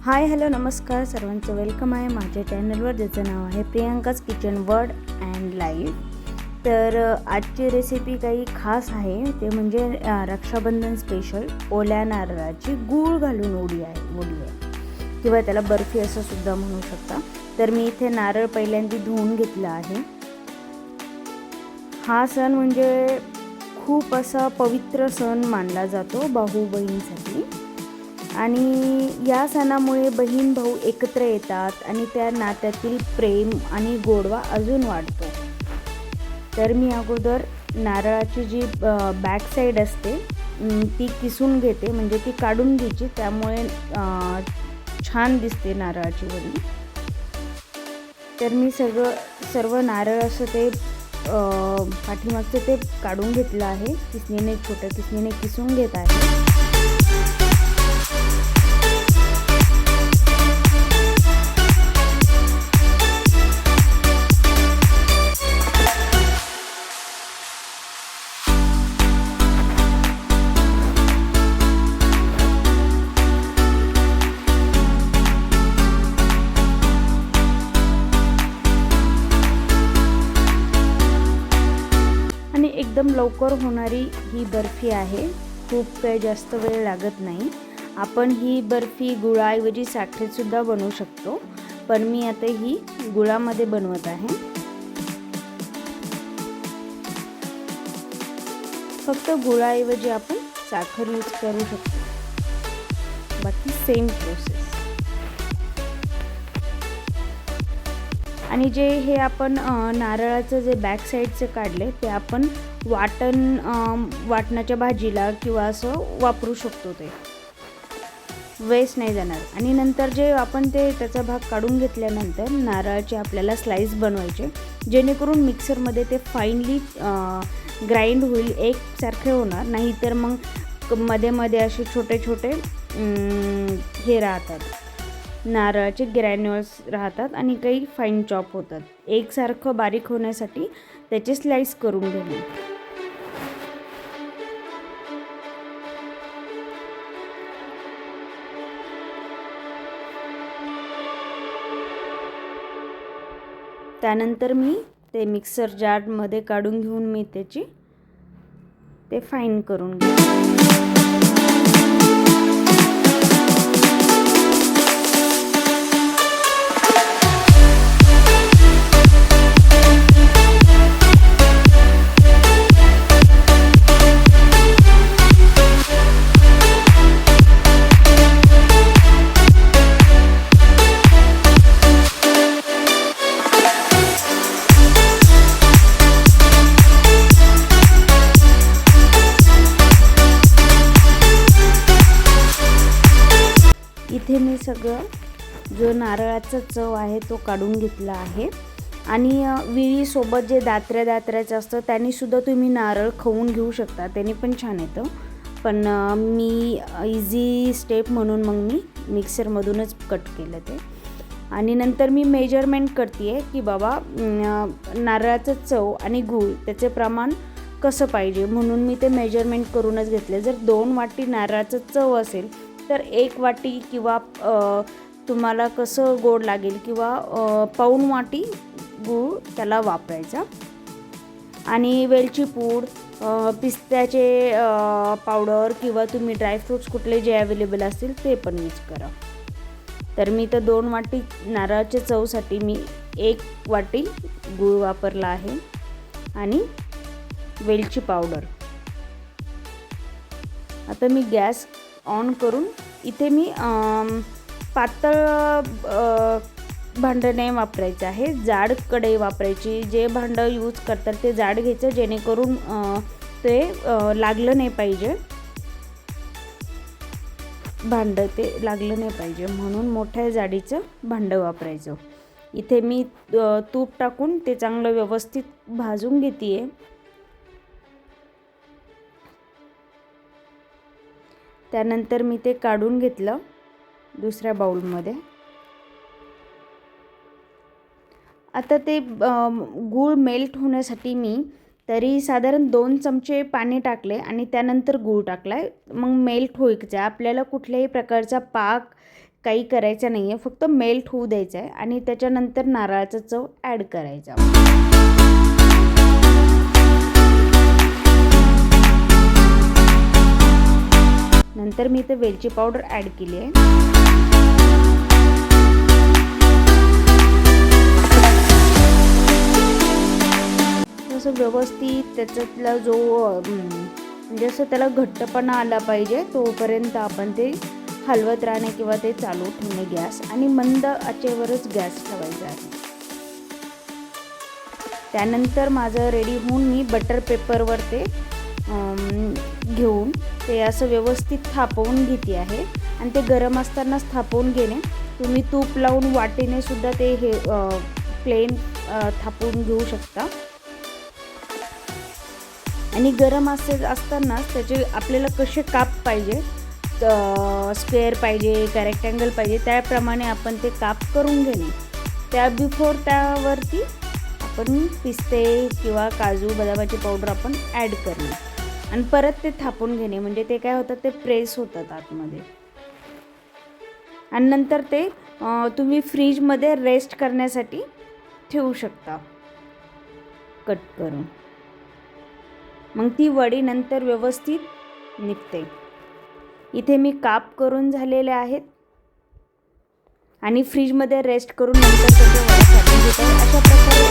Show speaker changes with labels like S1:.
S1: Hi hello नमस्कार सर्वांचं welcome आहे माझ्या चॅनलवर, ज्याचं नाव आहे Priyanka's kitchen word and life. तर आजची रेसिपी काही खास आहे, ते म्हणजे रक्षाबंधन स्पेशल ओल्या नारळाची गूळ घालून वडी आहे किंवा त्याला बर्फी असं सुद्धा म्हणू शकता। तर मी इथे नारळ पहिल्यांदा धुवून घेतला आहे। हा सण म्हणजे खूप असा पवित्र सण मानला जातो भाऊ बहिणीसाठी, आणि या सणामुळे बहीण भाऊ एकत्र येतात आणि त्या नात्यातील प्रेम आणि गोडवा अजून वाढतो। तर मी अगोदर नारळाची जी बॅक साईड असते ती किसून घेते, म्हणजे ती काढून घ्यायची, त्यामुळे छान दिसते नारळाची वडी। तर मी सर्व नारळ असं ते पाठीमागचं ते काढून घेतलं आहे, किसणीने छोट्या किसणीने किसून घेत आहे। एकदम लवकर होणारी ही बर्फी आहे, खूप काही जास्त वेळ लागत नाही। आपण ही बर्फी गुळाऐवजी साखरेत सुद्धा बनवू शकतो, पण मी आता ही गुळामध्ये बनवत आहे। फक्त गुळाऐवजी आपण साखर यूज करू शकतो, बाकी सेम प्रोसेस। आणि जे हे आपण नारळाचं जे बॅक साईडचं काढले ते आपण वाटणाच्या भाजीला किंवा असं वापरू शकतो, ते वेस्ट नाही जाणार। आणि नंतर जे आपण त्याचा भाग काढून घेतल्यानंतर नारळाचे आपल्याला स्लाइस बनवायचे, जेणेकरून मिक्सरमध्ये ते फाईनली ग्राइंड होईल, एकसारखे होणार नाही। तर मग मध्ये मध्ये असे छोटे छोटे हे राहतात, नारळाचे ग्रॅन्युअल्स राहतात आणि काही फाईन चॉप होतात। एकसारखं बारीक होण्यासाठी त्याचे स्लाइस करून घेणे। त्यानंतर मी ते मिक्सर जारमध्ये काढून घेऊन मी ते फाईन करून घेते। इथे मी सगळं जो नारळाचा चव आहे तो काढून घेतला आहे। आणि विळीसोबत जे दात्र्याचं असतं त्यांनी सुद्धा तुम्ही नारळ खवून घेऊ शकता, त्याने पण छान येतं। पण मी इझी स्टेप म्हणून मग मी मिक्सरमधूनच कट केलं ते। आणि नंतर मी मेजरमेंट करते आहे की बाबा नारळाचं चव आणि गूळ त्याचे प्रमाण कसं पाहिजे, म्हणून मी ते मेजरमेंट करूनच घेतले। जर 2 वाटी नारळाचं चव असेल तर 1 वाटी किंवा तुम्हाला कसं गोड लागेल किंवा पाऊण वाटी गूळ त्याला वापरायचा। आणि वेलची पूड, पिस्त्याचे पावडर किंवा तुम्ही ड्रायफ्रूट्स कुठले जे अवेलेबल असतील ते पण यूज करा। तर मी तर 2 वाटी नारळाच्या चवसाठी मी 1 वाटी गूळ वापरला आहे आणि वेलची पावडर। आता मी गॅस ऑन करून इथे मी पातळ भांडं नाही वापरायचं आहे, जाड कढई वापरायची। जे भांडं यूज करतात ते जाड घ्यायचं, जेणेकरून ते लागलं नाही पाहिजे, भांडं ते लागलं नाही पाहिजे, म्हणून मोठ्या जाडीचं भांडं वापरायचं। इथे मी तूप टाकून ते चांगलं व्यवस्थित भाजून घेते। त्यानंतर मी ते काढून घेतलं दुसऱ्या बाउलमध्ये। आता ते गूळ मेल्ट होण्यासाठी मी तरी साधारण 2 चमचे पाणी टाकले आणि त्यानंतर गूळ टाकलाय, मग मेल्ट व्हायचं। आपल्याला कुठल्याही प्रकारचा पाक काही करायचं नाही आहे, फक्त मेल्ट होऊ द्यायचं आहे आणि त्याच्यानंतर नारळाचा चव ॲड करायचा. नंतर मी इथे वेलची पावडर ॲड केली आहे. असं व्यवस्थित त्याच्यातला जो म्हणजे असं त्याला घट्टपणा आला पाहिजे तोपर्यंत आपण ते हलवत राहणे किंवा ते चालू ठेवणे गॅस, आणि मंद आचेवरच गॅस ठेवायचा आहे. त्यानंतर माझं रेडी होऊन मी बटर पेपरवर ते घेऊन ते असं व्यवस्थित थापवून घेते आहे. आणि ते गरम असतानाच थापवून घेणे. तुम्ही तूप लावून वाटीने सुद्धा ते हे प्लेन थापवून घेऊ शकता. आणि गरम असतानाच त्याचे आपल्याला कसे काप पाहिजे, स्क्वेअर पाहिजे का रेक्टँगल पाहिजे, त्याप्रमाणे आपण ते काप करून घेणे. त्यावरती आपण पिस्ते किंवा काजू बदामाची पावडर आपण ॲड करणे आणि परत ते थापून घेणे. म्हणजे ते काय होतं, ते प्रेस होतात आतमध्ये. आणि नंतर ते तुम्ही फ्रीजमध्ये रेस्ट करण्यासाठी ठेवू शकता कट करून. मग ती वडी नंतर व्यवस्थित निघते. इथे मी काप करून झालेले आहेत आणि फ्रीजमध्ये रेस्ट करून नंतर त्याचे वडे काढून घेतात. अशा प्रकारे